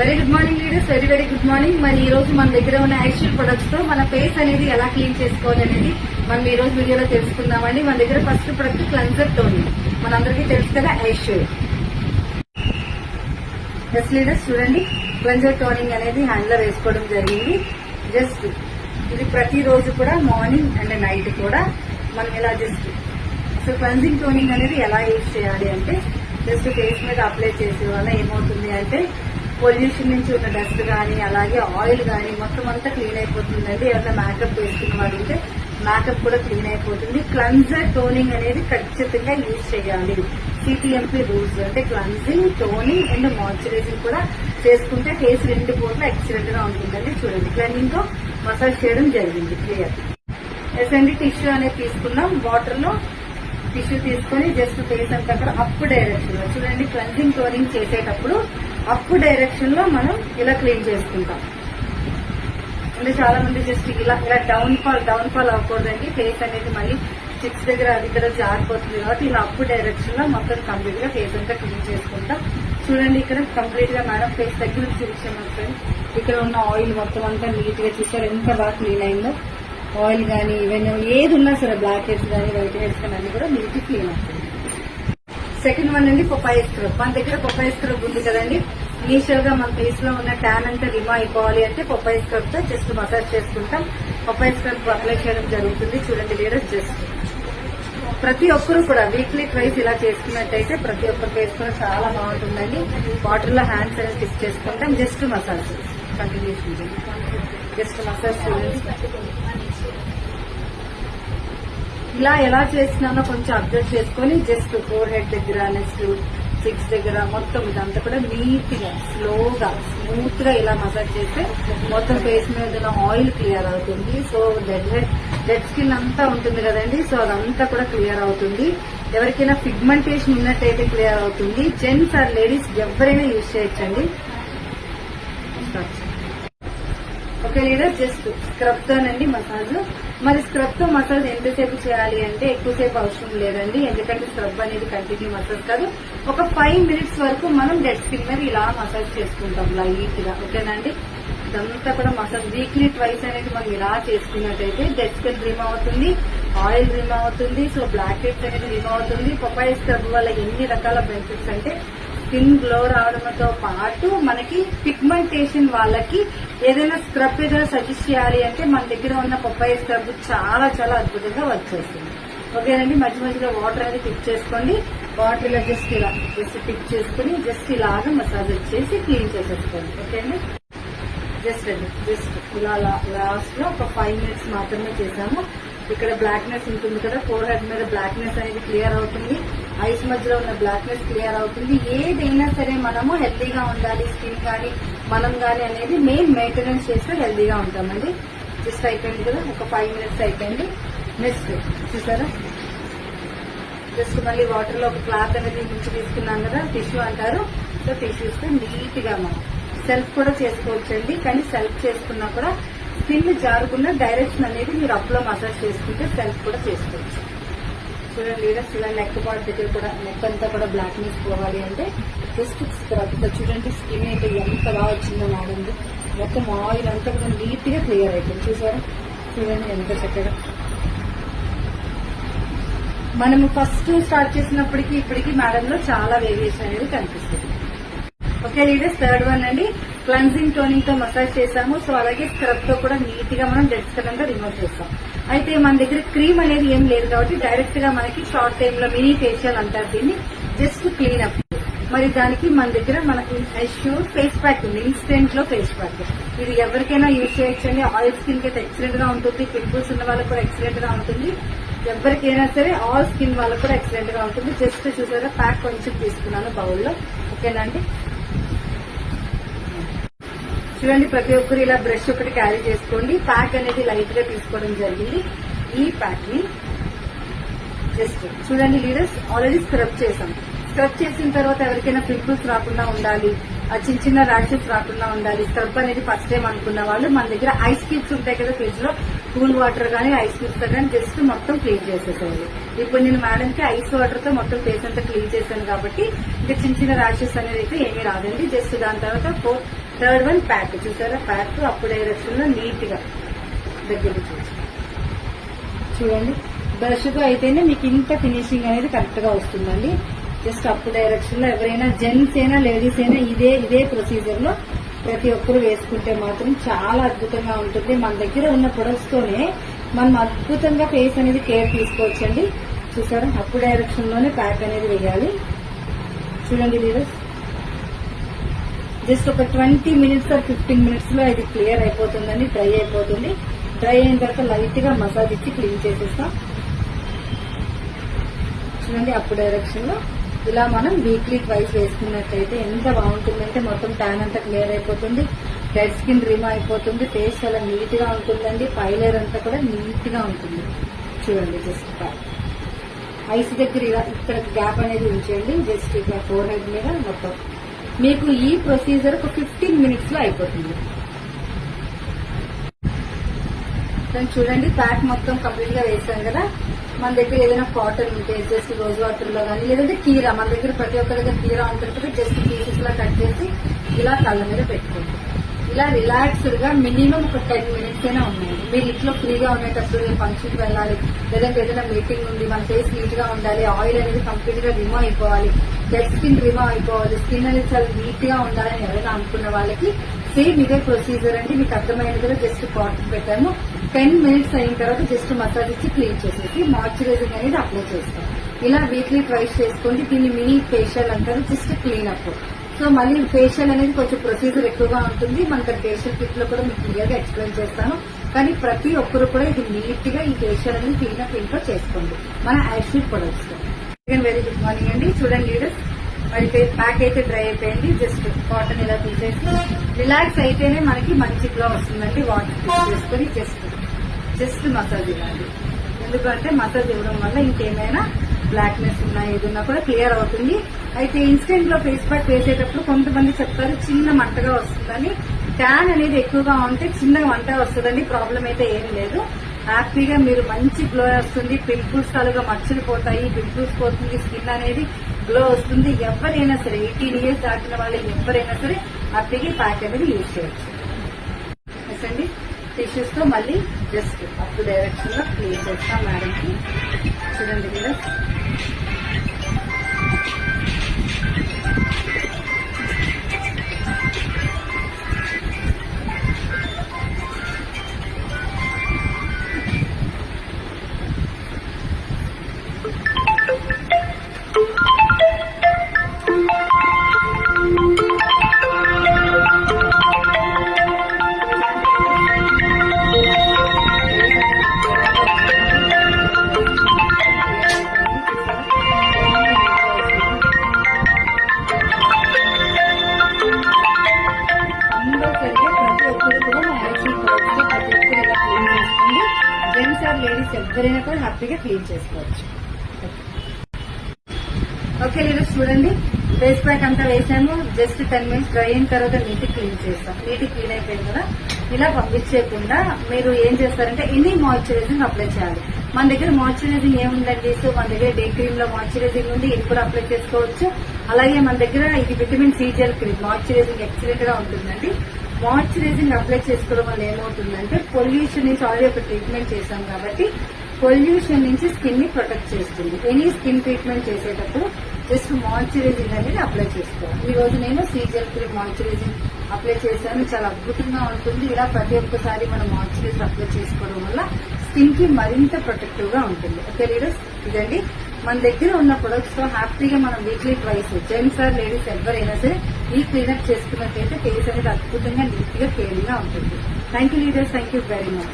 Very good morning leaders, very good morning. మరి ఈ రోజు మన దగ్గర ఉన్న యాక్చువల్ ప్రొడక్ట్స్ తో మన ఫేస్ అనేది ఎలా క్లీన్ చేసుకోవాలి అనేది మనం ఈ రోజు వీడియోలో తెలుసుకుందామండి. మన దగ్గర ఫస్ట్ ప్రొడక్ట్ క్లెన్సర్ టోనింగ్, మనందరికీ తెలుసు కదా ఐషూర్. ఎస్ లీడర్స్, చూడండి క్లెన్సర్ టోనింగ్ అనేది హ్యాండ్ లో వేసుకోవడం జరిగింది. జస్ట్ ఇది ప్రతిరోజు కూడా మార్నింగ్ అండ్ నైట్ కూడా మనం ఇలా జస్ట్ అసలు క్లెన్సింగ్ టోనింగ్ అనేది ఎలా యూజ్ చేయాలి అంటే జస్ట్ ఫేస్ మీద అప్లై చేసే వల్ల ఏమవుతుంది అంటే పొల్యూషన్ నుంచి ఉన్న డస్ట్ కానీ అలాగే ఆయిల్ కానీ మొత్తం అంతా క్లీన్ అయిపోతుందండి. ఏదైనా మేకప్ వేసుకున్న వాళ్ళు ఉంటే మేకప్ కూడా క్లీన్ అయిపోతుంది. క్లెన్సర్ టోనింగ్ అనేది ఖచ్చితంగా యూజ్ చేయాలి. సిటిఎంపీ రూల్స్ అంటే క్లెన్సింగ్, టోనింగ్ అండ్ మాయిశ్చరైజింగ్ కూడా చేసుకుంటే ఫేస్ 2 పూట్ల ఎక్సలెంట్ గా ఉంటుందండి. చూడండి క్లెన్సింగ్ తో మసాజ్ చేయడం జరిగింది. క్లియర్ ఎస్ అండి. టిష్యూ అనేది తీసుకున్నాం, వాటర్ లో టిష్యూ తీసుకుని జస్ట్ ఫేస్ అంతా కూడా అప్ డైరెక్షన్ లో చూడండి. క్లెన్సింగ్ టోనింగ్ చేసేటప్పుడు అప్ డైరెక్షన్ లో మనం ఇలా క్లీన్ చేసుకుంటాం. అంటే చాలా మంది జస్ట్ ఇలా డౌన్ ఫాల్ అవ్వకూడదండి. ఫేస్ అనేది మళ్ళీ చిక్స్ దగ్గర అది ఇక్కడ జారిపోతుంది కాబట్టి ఇలా అప్ డైరెక్షన్ లో మొత్తం కంప్లీట్ గా ఫేస్ అంతా క్లీన్ చేసుకుంటాం. చూడండి ఇక్కడ కంప్లీట్ గా మేడం ఫేస్ దగ్గర చూపించాము. ఇక్కడ ఉన్న ఆయిల్ మొత్తం అంతా నీట్ గా చూసారు ఎంత బాగా క్లీన్ అయిందో. ఆయిల్ కానీ ఈవెన్ ఏది ఉన్నా సరే బ్లాక్ హెడ్స్ కానీ వైట్ హెడ్స్ కానీ అన్ని కూడా నీట్ క్లీన్ అవుతుంది. సెకండ్ వన్ అండి పపాయ స్క్రబ్. మన దగ్గర పపాయ స్క్రబ్ ఉంది కదండి. ఇనీషియల్ గా మన ఫేస్ లో ఉన్న ట్యాన్ అంతా రిమూవ్ అయిపోవాలి అంటే పపాయ స్క్రబ్ తో జస్ట్ మసాజ్ చేసుకుంటాం. పపాయ స్క్రబ్ అప్లై చేయడం జరుగుతుంది. చూడండి లీడర్స్, జస్ట్ ప్రతి ఒక్కరు కూడా వీక్లీ ట్వైస్ ఇలా చేసుకున్నట్టయితే ప్రతి ఒక్కరు ఫేస్ కూడా చాలా బాగుంటుందండి. వాటర్ లో హ్యాండ్స్ అనేది స్టిక్ చేసుకుంటాం. Just massage continuation, just massage చూడండి. ఇలా ఎలా చేసినానో కొంచెం అబ్జర్వ్ చేసుకుని జస్ట్ ఫోర్ హెడ్ దగ్గర నెక్స్ట్ సిక్స్ దగ్గర మొత్తం ఇదంతా కూడా నీట్ గా స్లోగా స్మూత్ గా ఇలా మసాజ్ చేస్తే మొత్తం ఫేస్ మీద ఉన్న ఆయిల్ క్లియర్ అవుతుంది. సో డెడ్ స్కిన్ అంతా ఉంటుంది కదండి. సో అదంతా కూడా క్లియర్ అవుతుంది. ఎవరికైనా పిగ్మెంటేషన్ ఉన్నట్టయితే క్లియర్ అవుతుంది. జెంట్స్ ఆర్ లేడీస్ ఎవరైనా యూజ్ చేయొచ్చండి. ఓకే లీడర్, జస్ట్ స్క్రబ్ తోనండి మసాజ్. మరి స్క్రబ్ తో మసాజ్ ఎంతసేపు చేయాలి అంటే ఎక్కువసేపు అవసరం లేదండి. ఎందుకంటే స్క్రబ్ అనేది కంటిన్యూ మసాజ్ కాదు. ఒక 5 minutes వరకు మనం డెడ్ స్కిన్ మీద ఇలా మసాజ్ చేసుకుంటాం లైట్ గా. ఓకేనండి, ఇదంతా కూడా మసాజ్ వీక్లీ ట్వైస్ అనేది మనం ఇలా చేసుకున్నట్టయితే డెడ్ స్కిన్ రిమూవ్ అవుతుంది, ఆయిల్ రిమూవ్ అవుతుంది. సో బ్లాక్ హెడ్స్ అనేది రిమూవ్ అవుతుంది. పపాయ స్క్రబ్ వల్ల ఎన్ని రకాల బెనిఫిట్స్ అంటే స్కిన్ గ్లో రావడంతో పాటు మనకి పిగ్మెంటేషన్ వాళ్ళకి ఏదైనా స్క్రబ్ ఏదైనా సజెస్ట్ చేయాలి అంటే మన దగ్గర ఉన్న పపాయ స్క్రబ్ చాలా చాలా అద్భుతంగా వర్క్ చేస్తుంది. ఓకేనండి, మధ్య మధ్యలో వాటర్ అనేది టిప్ చేసుకోండి. వాటర్ ఇలా జస్ట్ టిప్ చేసుకుని జస్ట్ ఇలాగా మసాజ్ చేసి క్లీన్ చేసేసుకోండి. ఓకే అండి, జస్ట్ ఇలా లాస్ట్ లో ఒక 5 minutes మాత్రమే చేసాము. ఇక్కడ బ్లాక్నెస్ ఉంటుంది కదా, ఫోర్ హెడ్ మీద బ్లాక్నెస్ అనేది క్లియర్ అవుతుంది. ఐస్ మధ్యలో ఉన్న బ్లాక్నెస్ క్లియర్ అవుతుంది. ఏదైనా సరే మనము హెల్దీగా ఉండాలి, స్కిన్ కానీ మనం కానీ అనేది మెయిన్ మెయింటెనెన్స్ చేస్తే హెల్దీగా ఉంటామండి. జస్ట్ అయిపోయింది కదా, ఒక 5 minutes అయిపోయింది. నెక్స్ట్ చూసారా, జస్ట్ మళ్ళీ వాటర్ లో ఒక క్లాత్ అనేది ముంచి తీసుకున్నాం కదా, టిష్యూ అంటారు. సో టిష్యూస్ నీట్ గా మనం సెల్ఫ్ కూడా చేసుకోవచ్చండి. కానీ సెల్ఫ్ చేసుకున్నా కూడా స్కిన్ జారకుండా డైరెక్షన్ అనేది మీరు అప్ లో మసాజ్ చేసుకుంటే సెల్ఫ్ కూడా చేసుకోవచ్చు. చూడండి లీడర్స్, ఇలా నెక్ పార్ట్ దగ్గర కూడా నెక్ అంతా కూడా బ్లాక్నెస్ పోవాలి అంటే జస్ట్ స్క్రబ్. చూడండి స్కిన్ అయితే ఎంత బాగా వచ్చిందో మాడింది. మొత్తం ఆయిల్ అంతా కూడా నీట్ గా క్లియర్ అయిపోయింది. చూసారా, చూడండి ఎంత చక్కగా. మనము ఫస్ట్ స్టార్ట్ చేసినప్పటికీ ఇప్పటికీ మేడం లో చాలా వేరియేషన్ అనేది కనిపిస్తుంది. ఓకే లీడర్స్, థర్డ్ వన్ అండి క్లెన్సింగ్ టోనింగ్ తో మసాజ్ చేసాము. సో అలాగే స్క్రబ్ తో కూడా నీట్ గా మనం డెడ్ స్కిన్ అంతా రిమూవ్ చేస్తాం. అయితే మన దగ్గర క్రీమ్ అనేది ఏం లేదు కాబట్టి డైరెక్ట్ గా మనకి షార్ట్ టైమ్ లో మినీ ఫేషియల్ అంటారు దీన్ని, జస్ట్ క్లీన్ అప్. మరి దానికి మన దగ్గర మనకి ఐష్యూర్ ఫేస్ ప్యాక్ ఉంది, ఇన్స్టెంట్ లో ఫేస్ ప్యాక్. ఇది ఎవరికైనా యూజ్ చేయొచ్చండి. ఆయిల్ స్కిన్ కి అయితే ఎక్సలెంట్ గా ఉంటుంది, పింపుల్స్ ఉన్న వాళ్ళకి కూడా ఎక్సలెంట్ గా ఉంటుంది. ఎవరికైనా సరే ఆల్ స్కిన్ వాళ్ళకి కూడా ఎక్సలెంట్ గా ఉంటుంది. జస్ట్ చూసారా ప్యాక్ కొంచెం తీసుకున్నాను బౌల్లో. ఓకేనా అండి, చూడండి ప్రతి ఒక్కరు ఇలా బ్రష్ ఒకటి క్యారీ చేసుకోండి. ప్యాక్ అనేది లైట్ గా తీసుకోవడం జరిగింది. ఈ ప్యాక్ ని జస్ట్ చూడండి లీడర్స్, ఆల్రెడీ స్క్రబ్ చేసాం. స్క్రబ్ చేసిన తర్వాత ఎవరికైనా పింపుల్స్ రాకుండా ఉండాలి, ఆ చిన్న చిన్న ర్యాషెస్ రాకుండా ఉండాలి, స్క్రబ్ అనేది ఫస్ట్ టైం అనుకున్న వాళ్ళు మన దగ్గర ఐస్ క్యూబ్స్ ఉంటాయి కదా ఫ్రిడ్జ్ లో, కూల్ వాటర్ కానీ ఐస్ క్యూబ్స్ కానీ జస్ట్ మొత్తం క్లీన్ చేసేసేయాలి. ఇప్పుడు నేను మేడం కి ఐస్ వాటర్ తో మొత్తం ఫేస్ అంతా క్లీన్ చేశాను కాబట్టి ఇంకా చిన్న చిన్న ర్యాషెస్ అనేది అయితే ఏమీ రాదండి. జస్ట్ దాని తర్వాత థర్డ్ వన్ ప్యాక్, చూసారా ప్యాక్ అప్ డైరెక్షన్ లో నీట్ గా దగ్గరికి చూడండి. బ్రష్ తో అయితేనే మీకు ఇంత ఫినిషింగ్ అనేది కరెక్ట్ గా వస్తుందండి. జస్ట్ అప్ డైరెక్షన్ లో ఎవరైనా జెంట్స్ అయినా లేడీస్ అయినా ఇదే ప్రొసీజర్ లో ప్రతి ఒక్కరు వేసుకుంటే మాత్రం చాలా అద్భుతంగా ఉంటుంది. మన దగ్గర ఉన్న ప్రొడక్ట్స్ తోనే మనం అద్భుతంగా ఫేస్ అనేది కేర్ తీసుకోవచ్చండి. చూసారా అప్ డైరెక్షన్ లోనే ప్యాక్ అనేది వేయాలి. చూడండి లీడర్స్, జస్ట్ ఒక 20 మినిట్స్ 15 మినిట్స్ లో ఇది క్లియర్ అయిపోతుందండి, డ్రై అయిపోతుంది. డ్రై అయిన తర్వాత లైట్ గా మసాజ్ ఇచ్చి క్లీన్ చేసేస్తాం. చూడండి అప్ డైరెక్షన్ లో ఇలా మనం వీక్లీ ట్వైస్ వేసుకున్నట్లయితే ఎంత బాగుంటుందంటే మొత్తం ట్యాన్ అంతా క్లియర్ అయిపోతుంది, డెడ్ స్కిన్ రిమూవ్ అయిపోతుంది, ఫేస్ చాలా నీట్ గా ఉంటుందండి, పైలేర్ అంతా కూడా నీట్ గా ఉంటుంది. చూడండి జస్ట్ ఐస్ దగ్గర ఇలా ఇక్కడ గ్యాప్ అనేది ఉంచండి, జస్ట్ ఇక్కడ ఫోర్ హెడ్ మీద మొత్తం మీకు ఈ ప్రొసీజర్ ఒక 15 మినిట్స్ లో అయిపోతుంది. చూడండి ప్యాక్ మొత్తం కంప్లీట్ గా వేసాం కదా. మన దగ్గర ఏదైనా కాటన్ ఉంటే జస్ట్ రోజ్ వాటర్ లో కానీ లేదంటే కీరా, మన దగ్గర ప్రతి ఒక్క దగ్గర కీరా ఉంటుంది కదా, జస్ట్ పీసెస్ లా కట్ చేసి ఇలా కళ్ళ మీద పెట్టుకోండి. ఇలా రిలాక్స్డ్ గా మినిమం ఒక 10 మినిట్స్ అయినా ఉన్నాయి. మీరు ఇంట్లో ఫ్రీగా ఉండేటప్పుడు ఫంక్షన్ కి వెళ్ళాలి, లేదంటే ఏదైనా మీటింగ్ ఉంది, మన ఫేస్ నీట్ గా ఉండాలి, ఆయిల్ అనేది కంప్లీట్ గా రిమూవ్ అయిపోవాలి, డెడ్ స్కిన్ రిమూవ్ అయిపోవాలి, స్కిన్ అనేది చాలా నీట్ గా ఉండాలని ఎవరైనా అనుకున్న వాళ్ళకి సేమ్ ఇదే ప్రొసీజర్ అండి. మీకు అర్థమైనది కదా, జస్ట్ కాటన్ పెట్టాము, 10 మినిట్స్ అయిన తర్వాత జస్ట్ మసాజ్ ఇచ్చి క్లీన్ చేసేసి మాయిశ్చరైజింగ్ అనేది అప్లై చేస్తాం. ఇలా వీక్లీ ట్వైస్ చేసుకోండి. దీన్ని మినీ ఫేషియల్ అంటారు, జస్ట్ క్లీన్ అప్. సో మళ్ళీ ఫేషియల్ అనేది కొంచెం ప్రొసీజర్ ఎక్కువగా ఉంటుంది. మనకి ఫేషియల్ కిట్ లో కూడా మీకు క్లియర్ గా ఎక్స్ప్లెయిన్ చేస్తాను. కానీ ప్రతి ఒక్కరు కూడా ఇది నీట్ గా ఈ ఫేషియల్ అనేది క్లీన్ అప్ ఇంట్లో చేసుకోండి మన acid products. Very good morning అండి. చూడండి లీడర్స్, మరి ప్యాక్ అయితే డ్రై అయిపోయింది. జస్ట్ కాటన్ ఇలా తీసేసి రిలాక్స్ అయితేనే మనకి మంచి గ్లో వస్తుందండి. వాటర్ చేసుకుని జస్ట్ మసాజ్ ఇవ్వండి. ఎందుకంటే మసాజ్ ఇవ్వడం వల్ల ఇంకేమైనా బ్లాక్నెస్ ఉన్నా ఏదున్నా కూడా క్లియర్ అవుతుంది. అయితే ఇన్స్టెంట్ లో ఫేస్ ప్యాక్ వేసేటప్పుడు కొంతమంది చెప్తారు చిన్న మంటగా వస్తుందని. ట్యాన్ అనేది ఎక్కువగా ఉంటే చిన్న మంట వస్తుందండి, ప్రాబ్లం అయితే ఏమీ లేదు. హ్యాపీగా మీరు మంచి గ్లో వస్తుంది, పింపుల్స్ తాలుగా మచ్చలు పోతాయి, పింపుల్స్ పోతుంది, స్కిన్ అనేది గ్లో వస్తుంది. ఎవరైనా సరే 18 ఇయర్స్ దాటిన వాళ్ళు ఎవరైనా సరే హ్యాపీగా ప్యాక్ అనేది యూజ్ చేయొచ్చు అండి. టిష్యూస్ తో మళ్ళీ జస్ట్ అప్ డైరెక్షన్ లో క్లీన్ చేస్తాం మేడం కి. చూడండి కదా, లేడీస్ ఎవరైనా కూడా హ్యాపీగా క్లీన్ చేసుకోవచ్చు. ఓకే లీడర్స్, చూడండి ఫేస్ ప్యాక్ అంతా వేసాము. జస్ట్ 10 మినిట్స్ డ్రై అయిన తర్వాత నీట్ క్లీన్ చేస్తాం. నీట్ క్లీన్ అయిపోయింది కదా, ఇలా పంపించేయకుండా మీరు ఏం చేస్తారంటే ఎనీ మాయిశ్చరైజింగ్ అప్లై చేయాలి. మన దగ్గర మాయిశ్చరైజింగ్ ఏముందండి, సో మన దగ్గర డే క్రీమ్ లో మాయిశ్చరైజింగ్ ఉంది, ఇది కూడా అప్లై చేసుకోవచ్చు. అలాగే మన దగ్గర ఇది vitamin C gel cream moisturizing excellent గా ఉంటుందండి. మాయిశ్చరైజింగ్ అప్లై చేసుకోవడం వల్ల ఏమవుతుందంటే పొల్యూషన్ నుంచి ఆల్రెడీ ఒక ట్రీట్మెంట్ చేశాం కాబట్టి పొల్యూషన్ నుంచి స్కిన్ ని ప్రొటెక్ట్ చేస్తుంది. ఎనీ స్కిన్ ట్రీట్మెంట్ చేసేటప్పుడు జస్ట్ మాయిశ్చరైజింగ్ అనేది అప్లై చేసుకోవాలి. ఈ రోజు నేను సీజల్ క్రీమ్ మాయిశ్చరైజింగ్ అప్లై చేశాను, చాలా అద్భుతంగా ఉంటుంది. ఇలా ప్రతి ఒక్కసారి మనం మాయిశ్చరైజర్ అప్లై చేసుకోవడం వల్ల స్కిన్ కి మరింత ప్రొటెక్టివ్ గా ఉంటుంది. ఓకే లీడర్స్, ఇదండి మన దగ్గర ఉన్న ప్రొడక్ట్స్ తో హ్యాపీగా మనం weekly twice gents or ladies ఎవరైనా సరే ఈ క్లీనప్ చేసుకున్నట్లయితే ఫేస్ అనేది అద్భుతంగా నీట్ గా కేరింగ్ గా ఉంటుంది. Thank you leaders, thank you very much.